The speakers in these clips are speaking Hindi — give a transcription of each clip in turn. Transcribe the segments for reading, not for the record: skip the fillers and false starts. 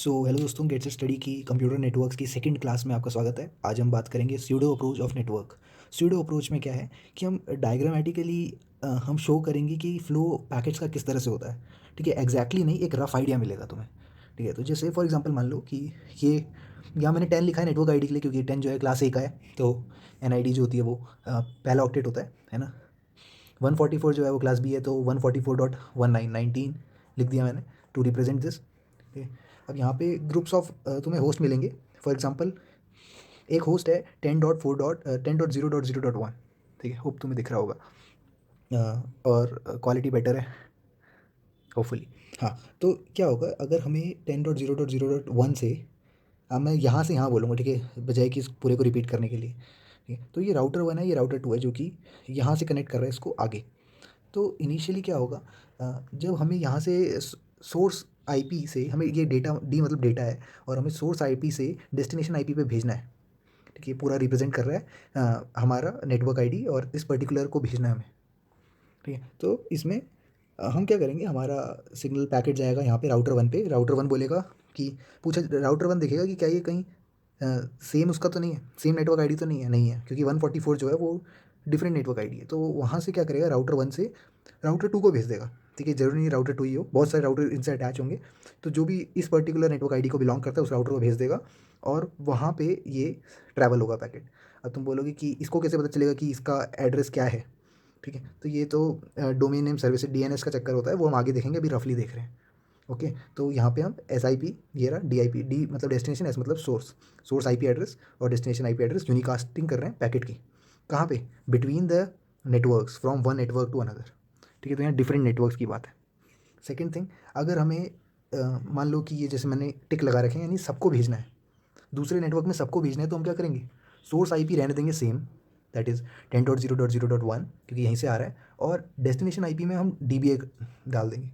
हेलो दोस्तों, गेट्स स्टडी की कंप्यूटर नेटवर्क्स की सेकंड क्लास में आपका स्वागत है। आज हम बात करेंगे pseudo approach of network. Pseudo approach में क्या है कि हम डायग्रामेटिकली हम शो करेंगे कि फ्लो पैकेट्स का किस तरह से होता है। ठीक है, एग्जैक्टली नहीं, एक रफ आइडिया मिलेगा तुम्हें। ठीक है, तो जैसे फॉर एग्जांपल मान लो कि ये यहाँ मैंने 10 लिखा है नेटवर्क आईडी के लिए, क्योंकि 10 जो है क्लास ए का है। तो एनआईडी जो होती है वो पहला ऑक्टेट होता है ना। 144 जो है वो क्लास बी है, तो 144.19 लिख दिया मैंने टू रिप्रेजेंट दिस। अब यहाँ पे ग्रुप्स ऑफ तुम्हें होस्ट मिलेंगे। फॉर एग्जांपल एक होस्ट है 10.4.10.0.0.1। ठीक है, होप तुम्हें दिख रहा होगा। और क्वालिटी बेटर है होपफुली। हाँ, तो क्या होगा अगर हमें 10.0.0.1 से मैं यहाँ से यहाँ बोलूँगा, ठीक है, बजाय कि इस पूरे को रिपीट करने के लिए। ठीक है, तो ये राउटर 1 है, ये राउटर 2 है, जो कि यहाँ से कनेक्ट कर रहा है इसको आगे। तो इनिशियली क्या होगा, जब हमें यहाँ से सोर्स आईपी से हमें ये डेटा, डी मतलब डेटा है, और हमें सोर्स आईपी से डेस्टिनेशन आईपी पे भेजना है। ठीक है, पूरा रिप्रेजेंट कर रहा है हमारा नेटवर्क आईडी, और इस पर्टिकुलर को भेजना है हमें। ठीक है, तो इसमें हम क्या करेंगे, हमारा सिग्नल पैकेट जाएगा यहाँ पे राउटर 1 पे। राउटर 1 बोलेगा कि पूछा, राउटर 1 देखेगा कि क्या ये कहीं सेम उसका तो नहीं है, सेम नेटवर्क आईडी तो नहीं है, क्योंकि 144 जो है वो डिफरेंट नेटवर्क आईडी है। तो वहाँ से क्या करेगा, राउटर 1 से राउटर 2 को भेज देगा। ठीक है, जरूरी नहीं राउटर 2 ही हो, बहुत सारे राउटर इनसे अटैच होंगे। तो जो भी इस पर्टिकुलर नेटवर्क आईडी को बिलोंग करता है उस राउटर को भेज देगा, और वहाँ पे ये ट्रैवल होगा पैकेट। अब तुम बोलोगे कि इसको कैसे पता चलेगा कि इसका एड्रेस क्या है। ठीक है, तो ये तो डोमेन नेम सर्विस डीएनएस का चक्कर होता है, वो हम आगे देखेंगे, अभी रफली देख रहे हैं। ओके, तो यहाँ पे हम एस आई पी, ये रहा डी आई पी, डी मतलब डेस्टिनेशन, एस मतलब source, source I P address और destination I P address unicasting कर रहे हैं पैकेट की। कहाँ पे, between the networks, from one network to another. ठीक है, तो यहाँ डिफरेंट नेटवर्क्स की बात है। सेकेंड थिंग, अगर हमें मान लो कि ये जैसे मैंने टिक लगा रखे हैं, यानी सबको भेजना है, दूसरे नेटवर्क में सबको भेजना है, तो हम क्या करेंगे, सोर्स आईपी रहने देंगे सेम, दैट इज़ 10.0.0.1, क्योंकि यहीं से आ रहा है, और डेस्टिनेशन आईपी में हम डीबीए डाल देंगे।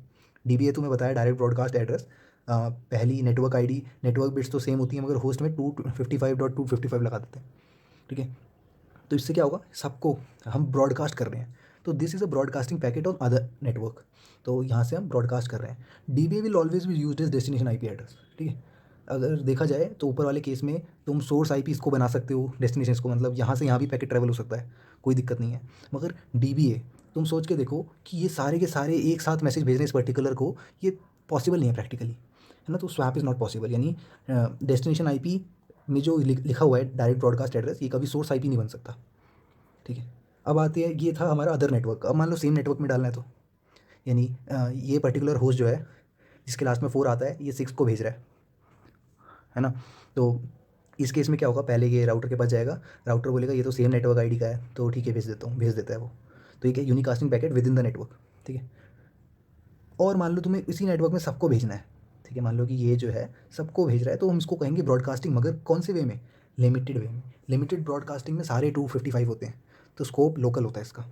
डीबीए तुम्हें बताया, डायरेक्ट ब्रॉडकास्ट एड्रेस। पहली नेटवर्क आईडी, नेटवर्क बिट्स तो सेम होती है, मगर होस्ट में 255.255 लगा देते हैं। ठीक है, तो इससे क्या होगा, सबको हम ब्रॉडकास्ट कर रहे हैं। तो this is a broadcasting packet on other network. तो यहाँ से हम ब्रॉडकास्ट कर रहे हैं। DBA will always be used as destination IP address. ठीक है, अगर देखा जाए तो ऊपर वाले केस में तुम सोर्स आईपी इसको बना सकते हो, डेस्टिनेशन को, मतलब यहाँ से यहाँ भी पैकेट ट्रैवल हो सकता है, कोई दिक्कत नहीं है। मगर डीबीए, तुम सोच के देखो कि ये सारे के सारे एक साथ मैसेज भेजने इस पर्टिकुलर को, ये पॉसिबल नहीं है प्रैक्टिकली, है ना। तो स्वैप इज़ नॉट पॉसिबल, यानी डेस्टिनेशन आईपी में जो लिखा हुआ है डायरेक्ट ब्रॉडकास्ट एड्रेस, ये कभी सोर्स आईपी नहीं बन सकता। ठीक है, अब आती है, ये था हमारा अदर नेटवर्क। अब मान लो सेम नेटवर्क में डालना है, तो यानी ये पर्टिकुलर होस्ट जो है जिसके लास्ट में 4 आता है, ये 6 को भेज रहा है ना। तो इस केस में क्या होगा, पहले ये राउटर के पास जाएगा, राउटर बोलेगा ये तो सेम नेटवर्क आईडी का है, तो ठीक है भेज देता हूँ, भेज देता है वो। तो ये क्या, यूनिकास्टिंग packet with in the network. ठीक है, और मान लो तुम्हें इसी नेटवर्क में सबको भेजना है। ठीक है, मान लो कि ये जो है सबको भेज रहा है, तो हम इसको कहेंगे ब्रॉडकास्टिंग, मगर कौन से वे में, लिमिटेड वे में। लिमिटेड ब्रॉडकास्टिंग में सारे 255 होते हैं, तो स्कोप लोकल होता है इसका।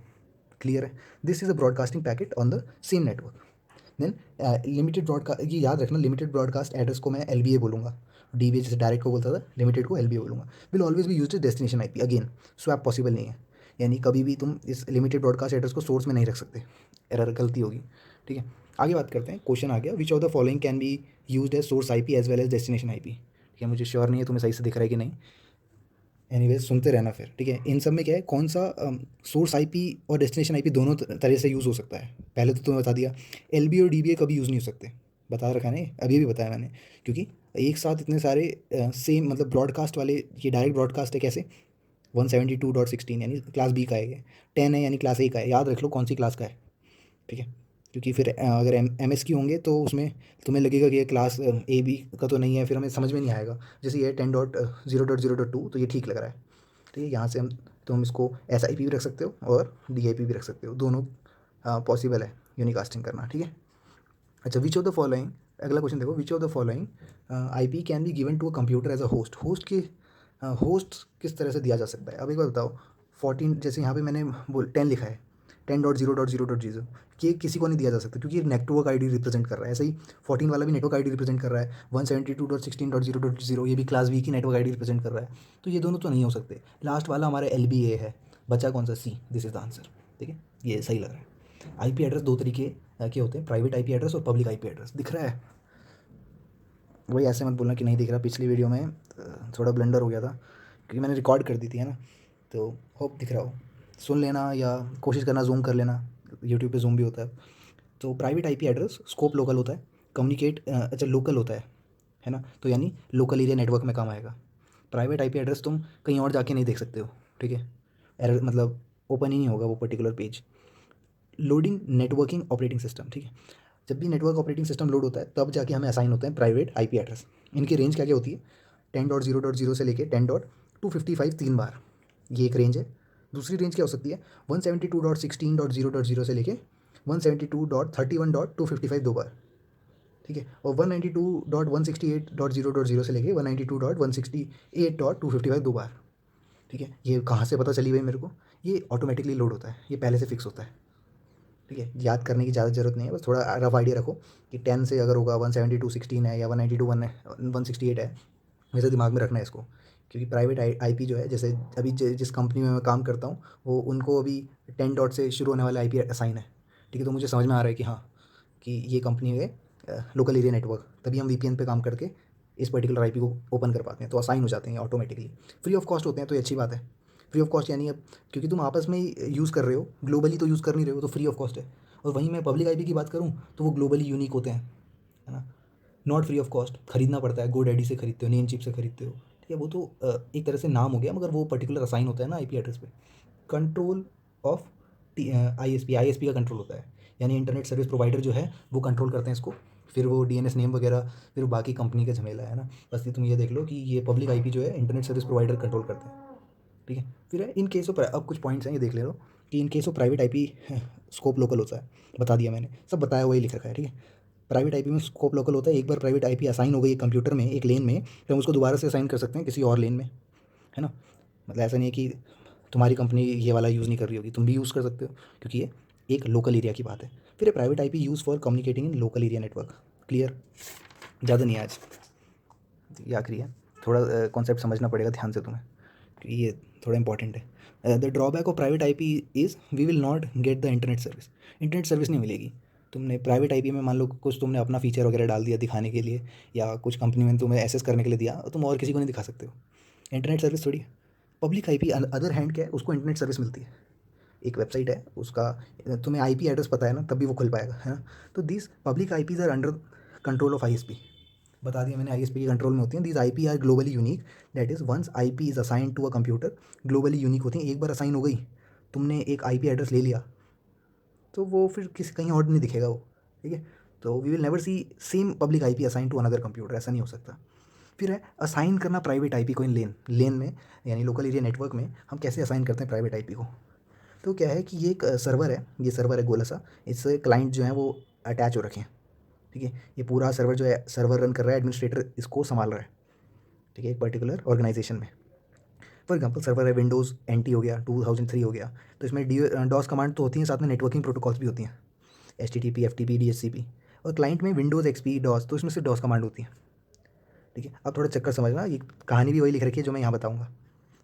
क्लियर है, this is a broadcasting packet on the same network. Then limited broadcast, ये याद रखना, लिमिटेड ब्रॉडकास्ट एड्रेस को मैं एल बी ए बोलूँगा। डी बी ए जैसे डायरेक्ट को बोलता था, लिमिटेड को एल बी ए बोलूँगा। विल ऑलवेज भी use destination I P, again swap possible नहीं है, यानी कभी भी तुम इस लिमिटेड ब्रॉडकास्ट एड्रेस को सोर्स में नहीं रख सकते, एरर गलती होगी। ठीक है, आगे बात करते हैं। क्वेश्चन आ गया, which of the following can be use as source I P as well as destination I P. ठीक है, मुझे श्योर नहीं है तुम्हें सही से दिख रहा है कि नहीं, एनीवेज सुनते रहना फिर। ठीक है, इन सब में क्या है, कौन सा सोर्स आईपी और डेस्टिनेशन आईपी दोनों तरह से यूज़ हो सकता है। पहले तो तुम्हें बता दिया, एलबी और डीबीए कभी यूज़ नहीं हो सकते, बता रखा है ना, अभी भी बताया मैंने, क्योंकि एक साथ इतने सारे सेम मतलब ब्रॉडकास्ट वाले, ये डायरेक्ट ब्रॉडकास्ट है कैसे, 172.16 यानी क्लास बी का है, ये 10 है यानी क्लास ए का है, याद रख लो कौन सी क्लास का है। ठीक है, क्योंकि फिर अगर एम एस की होंगे तो उसमें तुम्हें लगेगा कि ये क्लास ए बी का तो नहीं है, फिर हमें समझ में नहीं आएगा। जैसे ये 10.0.0.2, तो ये ठीक लग रहा है। ठीक है, यहाँ से हम इसको एस आई पी भी रख सकते हो और डी आई पी भी रख सकते हो, दोनों पॉसिबल है यूनिकास्टिंग करना। ठीक है, अच्छा, विच ऑफ द फॉलोइंग, अगला क्वेश्चन देखो, which of the following I P can be given to a computer as a host. Host के होस्ट किस तरह से दिया जा सकता है। अब एक बार बताओ, 14 जैसे यहाँ पे मैंने 10 लिखा है, 10.0.0.0, ये किसी को नहीं दिया जा सकता, क्योंकि ये नेटवर्क आईडी रिप्रेजेंट कर रहा है। ऐसे ही 14 वाला भी नेटवर्क आईडी रिप्रेजेंट कर रहा है, 172.16.0.0 ये भी क्लास बी की नेटवर्क आईडी रिप्रेजेंट कर रहा है। तो ये दोनों तो नहीं हो सकते। लास्ट वाला हमारा एल बी ए है, बचा कौन सा, सी, दिस इज द आंसर। ठीक है, ये सही लग रहा है। आईपी एड्रेस दो तरीके के होते हैं, प्राइवेट आईपी एड्रेस और पब्लिक आईपी एड्रेस, दिख रहा है। वही ऐसे मत बोलना कि नहीं दिख रहा, पिछली वीडियो में थोड़ा ब्लंडर हो गया था क्योंकि मैंने रिकॉर्ड कर दी थी, है ना। तो होप दिख रहा हो, सुन लेना या कोशिश करना जूम कर लेना, यूट्यूब पे जूम भी होता है। तो private IP address scope local होता है, कम्युनिकेट अच्छा लोकल होता है ना, तो यानी लोकल एरिया नेटवर्क में काम आएगा। प्राइवेट आईपी एड्रेस तुम कहीं और जाके नहीं देख सकते हो, ठीक है। एरर मतलब ओपन ही नहीं होगा वो particular page. Loading networking operating system, ठीक है। जब भी नेटवर्क ऑपरेटिंग सिस्टम लोड होता है तब जाके हमें असाइन होते हैं प्राइवेट आईपी एड्रेस। इनकी रेंज क्या क्या होती है, 10.0.0 से लेके 10.255 3 बार, ये एक रेंज है। दूसरी रेंज क्या हो सकती है, 172.16.0.0 से लेके 172.31.255 दो बार, ठीक है। और 192.168.0.0 से लेके 192.168.255 दो बार, ठीक है। ये कहाँ से पता चली भाई मेरे को, ये ऑटोमेटिकली लोड होता है, ये पहले से फिक्स होता है, ठीक है। याद करने की ज़्यादा ज़रूरत नहीं है, बस थोड़ा रफ आइडिया रखो कि 10 से अगर होगा 172.16 है या 192.168 है, वैसे दिमाग में रखना है इसको। क्योंकि प्राइवेट आईपी जो है, जैसे अभी जिस कंपनी में मैं काम करता हूँ वो उनको अभी 10 डॉट से शुरू होने वाला आईपी असाइन है, ठीक है। तो मुझे समझ में आ रहा है कि हाँ, कि ये कंपनी है लोकल एरिया नेटवर्क, तभी हम वीपीएन पे काम करके इस पर्टिकुलर आईपी को ओपन कर पाते हैं, तो असाइन हो जाते हैं ऑटोमेटिकली। फ्री ऑफ कॉस्ट होते हैं, तो ये अच्छी बात है। फ्री ऑफ कॉस्ट यानी अब क्योंकि तुम आपस में ही यूज़ कर रहे हो, ग्लोबली तो यूज़ कर नहीं रहे हो, तो फ्री ऑफ कॉस्ट है। और वहीं मैं पब्लिक आईपी की बात करूँ तो वो ग्लोबली यूनिक होते हैं, है ना। नॉट फ्री ऑफ कॉस्ट, खरीदना पड़ता है, गोडैडी से खरीदते हो, नेम चिप से खरीदते हो, ठीक है। वो तो एक तरह से नाम हो गया, मगर वो पर्टिकुलर असाइन होता है ना आईपी एड्रेस पे। कंट्रोल ऑफ आईएसपी का कंट्रोल होता है, यानी इंटरनेट सर्विस प्रोवाइडर जो है वो कंट्रोल करते हैं इसको। फिर वो डीएनएस नेम वगैरह, फिर बाकी कंपनी का झमेला, है ना। बस ये तुम ये देख लो कि ये पब्लिक आईपी जो है इंटरनेट सर्विस प्रोवाइडर कंट्रोल करते हैं, ठीक है। फिर इन केस ऑफ, अब कुछ पॉइंट्स हैं ये देख ले लो कि in case of private IP scope local होता है, बता दिया मैंने, सब बताया हुआ ही लिख रखा है, ठीक है। प्राइवेट आईपी में स्कोप लोकल होता है, एक बार प्राइवेट आईपी असाइन हो गई एक कंप्यूटर में एक लेन में, फिर हम उसको दोबारा से असाइन कर सकते हैं किसी और लेन में, है ना। मतलब ऐसा नहीं है कि तुम्हारी कंपनी ये वाला यूज़ नहीं कर रही होगी, तुम भी यूज़ कर सकते हो, क्योंकि ये एक लोकल एरिया की बात है। फिर private IP use for communicating in local area network. Clear, ज़्यादा नहीं है आज, ये आखिरी है। थोड़ा कॉन्सेप्ट समझना पड़ेगा ध्यान से तुम्हें, क्योंकि ये थोड़ा इंपॉर्टेंट है। The drawback of private IP is we will not get the internet service. Internet service नहीं मिलेगी। तुमने प्राइवेट आईपी में मान लो कुछ तुमने अपना फीचर वगैरह डाल दिया दिखाने के लिए, या कुछ कंपनी में तुम्हें एसेस करने के लिए दिया, तुम और किसी को नहीं दिखा सकते हो। इंटरनेट सर्विस थोड़ी है। पब्लिक आईपी अदर हैंड क्या है, उसको इंटरनेट सर्विस मिलती है। एक वेबसाइट है उसका, तुम्हें आईपी एड्रेस पता है ना, तभी वो खुल पाएगा, है ना। तो this public IPs are under control of ISP. बता दिया मैंने, आईएसपी के कंट्रोल में होती हैं। These IP are globally unique, that is once IP is assign to a computer, globally unique होती हैं। एक बार असाइन हो गई, तुमने एक आईपी एड्रेस ले लिया, तो वो फिर किसी कहीं और नहीं दिखेगा वो, ठीक है। तो we will never see same public IP assign to another computer, ऐसा नहीं हो सकता। फिर है असाइन करना प्राइवेट आईपी को इन लेन में, यानी लोकल एरिया नेटवर्क में हम कैसे असाइन करते हैं प्राइवेट आईपी को। तो क्या है कि ये एक सर्वर है, ये सर्वर है गोला सा, इससे क्लाइंट जो है वो अटैच हो रखे हैं, ठीक है। ये पूरा सर्वर जो है, सर्वर रन कर रहा है, एडमिनिस्ट्रेटर इसको संभाल रहा है, ठीक है, एक पर्टिकुलर ऑर्गेनाइजेशन में। फॉर एग्जांपल सर्वर है विंडोज़ NT हो गया, 2003 हो गया, तो इसमें डॉस कमांड तो होती हैं, साथ में नेटवर्किंग प्रोटोकॉल्स भी होती हैं, HTTP FTP DHCP। और क्लाइंट में विंडोज़ XP डॉस, तो इसमें सिर्फ डॉस कमांड होती है, ठीक है। अब थोड़ा चक्कर समझना, ये कहानी भी वही लिख रखी है जो मैं यहाँ बताऊँगा,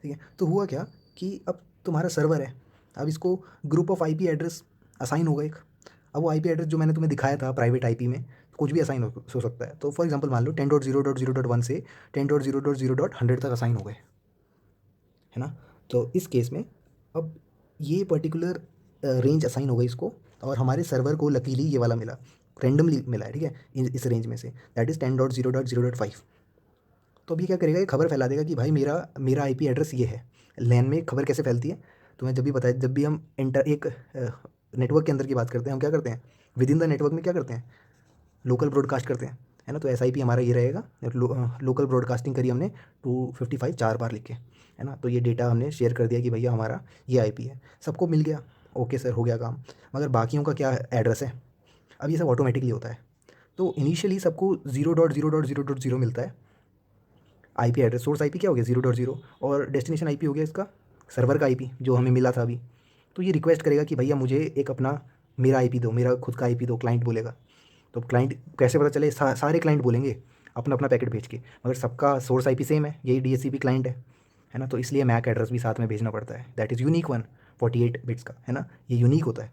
ठीक है। तो हुआ क्या कि अब तुम्हारा सर्वर है, अब इसको group of IP address assign होगा एक। अब वो आईपी एड्रेस जो मैंने तुम्हें दिखाया था प्राइवेट आईपी में, कुछ भी असाइन हो सकता है। तो फॉर एग्जांपल मान लो 10.0.0.1 से 10.0.0.100 तक असाइन हो गए, है ना। तो इस केस में अब ये पर्टिकुलर रेंज असाइन हो गई इसको, और हमारे सर्वर को लकीली ये वाला मिला, रैंडमली मिला है, ठीक है, इस रेंज में से, दैट इज़ 10.0.0.5। तो अभी क्या करेगा, ये खबर फैला देगा कि भाई मेरा मेरा आईपी एड्रेस ये है। लैन में खबर कैसे फैलती है, तुम्हें जब भी बताया, जब भी हम एक नेटवर्क के अंदर की बात करते हैं, हम क्या करते हैं, विद इन द नेटवर्क में क्या करते हैं, लोकल ब्रॉडकास्ट करते हैं, है ना। तो SIP हमारा ये रहेगा, लोकल ब्रॉडकास्टिंग करी हमने 255 4 बार लिख के, है ना। तो ये डेटा हमने शेयर कर दिया कि भैया हमारा ये IP है, सबको मिल गया, ओके सर, हो गया काम। मगर बाकियों का क्या एड्रेस है, अब ये सब ऑटोमेटिकली होता है। तो इनिशियली सबको 0.0.0.0 मिलता है IP एड्रेस। सोर्स IP क्या हो गया 0.0, और डेस्टिनेशन IP हो गया इसका सर्वर का IP जो हमें मिला था अभी। तो ये रिक्वेस्ट करेगा कि भैया मुझे एक अपना मेरा IP दो, मेरा खुद का IP दो, क्लाइंट बोलेगा। तो क्लाइंट कैसे पता चले, सारे क्लाइंट बोलेंगे अपना अपना पैकेट भेज के, मगर सबका सोर्स IP सेम है, यही DHCP क्लाइंट है ना। तो इसलिए मैक एड्रेस भी साथ में भेजना पड़ता है, that is unique one, 48 bits का, है ना, ये यूनिक होता है।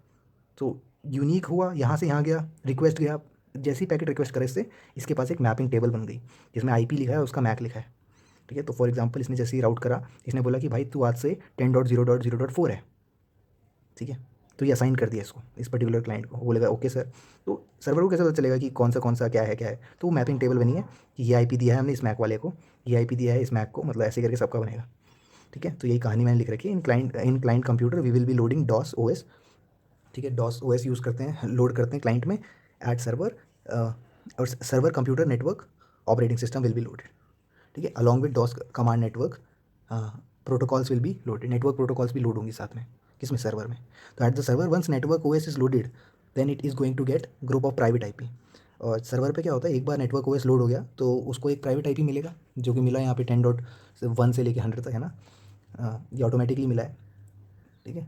तो यूनिक हुआ, यहाँ से यहाँ गया, रिक्वेस्ट गया, जैसे ही पैकेट रिक्वेस्ट करे इससे, इसके पास एक मैपिंग टेबल बन गई जिसमें आईपी लिखा है, उसका मैक लिखा है। ठीक है, तो फॉर एग्जांपल इसने जैसे ही राउट करा, इसने बोला कि भाई तू आज से 10.0.0.4 है। ठीक है, तो ये असाइन कर दिया इसको, इस पर्टिकुलर क्लाइंट को। वो बोलेगा ओके सर। तो सर्वर को कैसे पता चलेगा कि कौन सा क्या है। तो वो मैपिंग टेबल बनी है कि ये आईपी दिया है हमने इस मैक वाले को, ये आईपी दिया है इस मैक को, मतलब ऐसे करके सबका बनेगा। ठीक है, तो यही कहानी मैंने लिख रखी है। In client computer we will be loading DOS OS. ठीक है, डॉस ओएस यूज़ करते हैं, लोड करते हैं क्लाइंट में एट सर्वर, और server computer network operating system will be loaded. ठीक है, along with DOS command network protocols will be loaded, network protocols भी लोड होंगी साथ में, किसमें, सर्वर में। तो at the server once network OS is loaded then it is going to get group of private IP. और सर्वर पे क्या होता है, एक बार नेटवर्क ओएस लोड हो गया तो उसको एक प्राइवेट आईपी मिलेगा, जो कि मिला यहाँ पे 10.1 से लेके 100 तक है ना। ये ऑटोमेटिकली मिला है। ठीक है,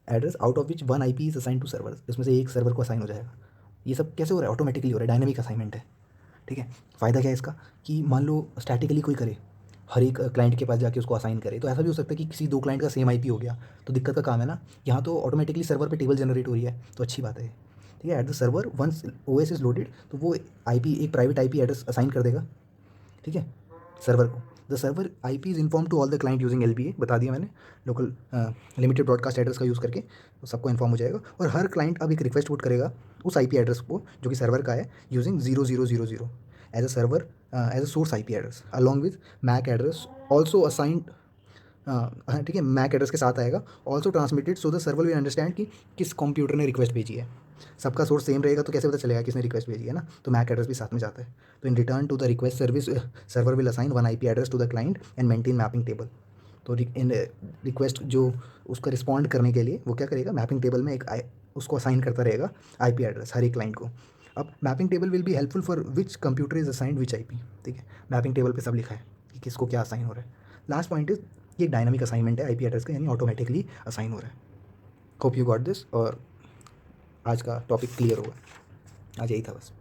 address out of which one IP is assign to server, इसमें से एक सर्वर को असाइन हो जाएगा। ये सब कैसे हो रहा है, ऑटोमेटिकली हो रहा है, डायनेमिक असाइनमेंट है। ठीक है, फ़ायदा क्या है इसका कि मान लो स्टैटिकली कोई करे, हर एक क्लाइंट के पास जाके उसको असाइन करे, तो ऐसा भी हो सकता है कि किसी दो क्लाइंट का सेम आईपी हो गया, तो दिक्कत का काम है ना। यहाँ तो ऑटोमेटिकली सर्वर पे टेबल जनरेट हो रही है, तो अच्छी बात है। ठीक है, at the server once OS is loaded, तो वो आईपी एक प्राइवेट आईपी एड्रेस असाइन कर देगा। ठीक है, सर्वर को। The server IP is inform to all the client using LBA, बता दिया मैंने, लोकल लिमिटेड ब्रॉडकास्ट एड्रेस का यूज़ करके, तो सबको इन्फॉर्म हो जाएगा। और हर क्लाइंट अब एक रिक्वेस्ट पुट करेगा उस आईपी एड्रेस को जो कि सर्वर का है, using 0000 as a server, as a source IP address along with MAC address also assigned. ठीक है, मैक एड्रेस के साथ आएगा, also transmitted so the server will understand कि किस कंप्यूटर ने रिक्वेस्ट भेजी है। सबका सोर्स सेम रहेगा तो कैसे पता चलेगा किसने रिक्वेस्ट भेजी है ना, तो मैक एड्रेस भी साथ में जाता है। तो in return to the request service, server will assign one IP address to the client and maintain mapping table. तो इन रिक्वेस्ट जो उसका रिस्पॉन्ड करने के लिए वो क्या करेगा, मैपिंग टेबल में उसको असाइन करता रहेगा आईपी एड्रेस हर एक क्लाइंट को। अब mapping table will be helpful for which computer is assigned which IP. ठीक है, मैपिंग टेबल पे सब लिखा है कि किसको क्या असाइन हो रहा है। लास्ट पॉइंट इज, ये डायनामिक असाइनमेंट है आईपी एड्रेस का, यानी ऑटोमेटिकली असाइन हो रहा है। होप यू गॉट दिस, और आज का टॉपिक क्लियर होगा। आज यही था बस।